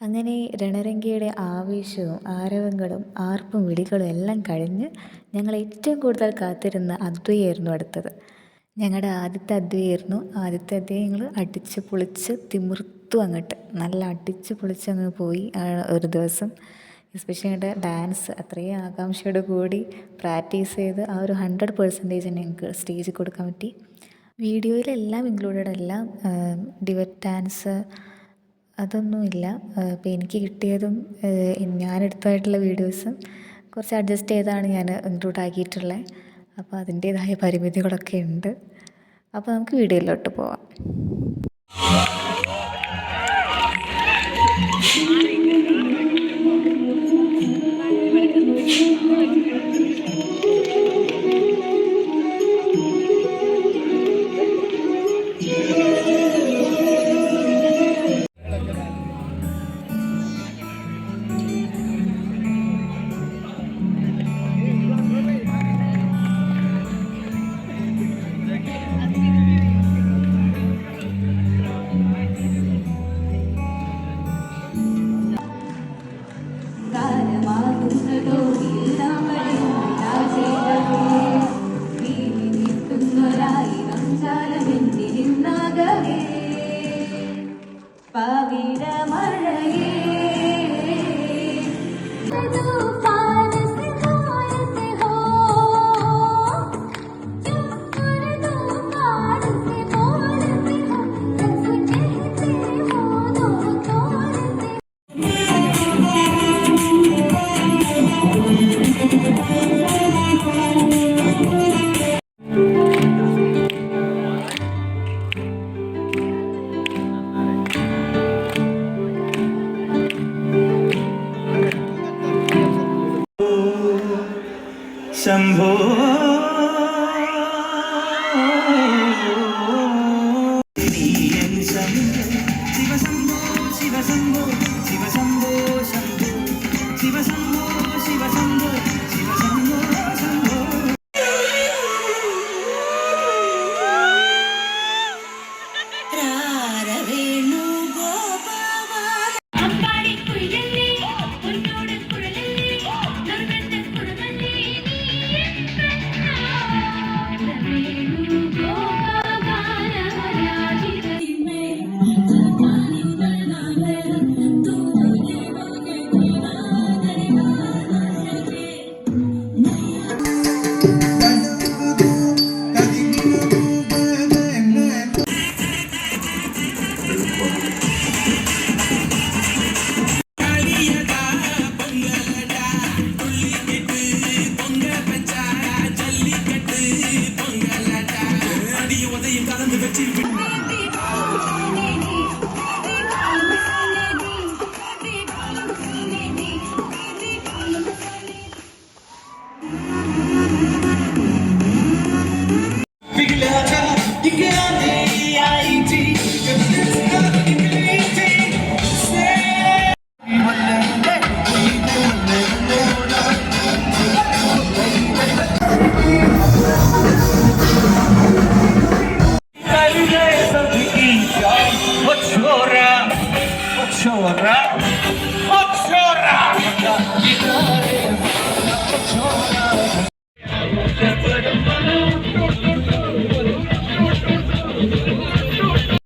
അങ്ങനെ രണരംഗയുടെ ആവേശവും ആരവങ്ങളും ആർപ്പും വിളികളും എല്ലാം കഴിഞ്ഞ് ഞങ്ങൾ ഏറ്റവും കൂടുതൽ കാത്തിരുന്ന അദ്വൈയായിരുന്നു അടുത്തത്. ഞങ്ങളുടെ ആദ്യത്തെ അദ്വൈയായിരുന്നു. ആദ്യത്തെ അദ്വൈ ഞങ്ങൾ അടിച്ച് പൊളിച്ച് തിമിർത്തു അങ്ങോട്ട് നല്ല അടിച്ച് പൊളിച്ചങ്ങ് പോയി ഒരു ദിവസം. എസ്പെഷ്യലി ഞങ്ങളുടെ ഡാൻസ് അത്രയും ആകാംക്ഷയോട് കൂടി പ്രാക്ടീസ് ചെയ്ത് ആ ഒരു 100% ഞങ്ങൾക്ക് സ്റ്റേജിൽ കൊടുക്കാൻ പറ്റി. വീഡിയോയിലെല്ലാം ഇൻക്ലൂഡഡ് അല്ല, ഡിവറ്റ് ഡാൻസ് അതൊന്നുമില്ല. അപ്പോൾ എനിക്ക് കിട്ടിയതും ഞാനെടുത്തതായിട്ടുള്ള വീഡിയോസും കുറച്ച് അഡ്ജസ്റ്റ് ചെയ്താണ് ഞാൻ ഇൻക്ലൂഡ് ആക്കിയിട്ടുള്ളത്. അപ്പോൾ അതിൻ്റേതായ പരിമിതികളൊക്കെ ഉണ്ട്. അപ്പോൾ നമുക്ക് വീഡിയോയിലോട്ട് പോവാം. ശംഭോ ശിവശംഭോ ശിവശംഭോ ശിവശംഭോ ശംഭോ ശിവശംഭോ ശിവശംഭോ ശിവശംഭോ ശംഭോ. Chora, chora, chora.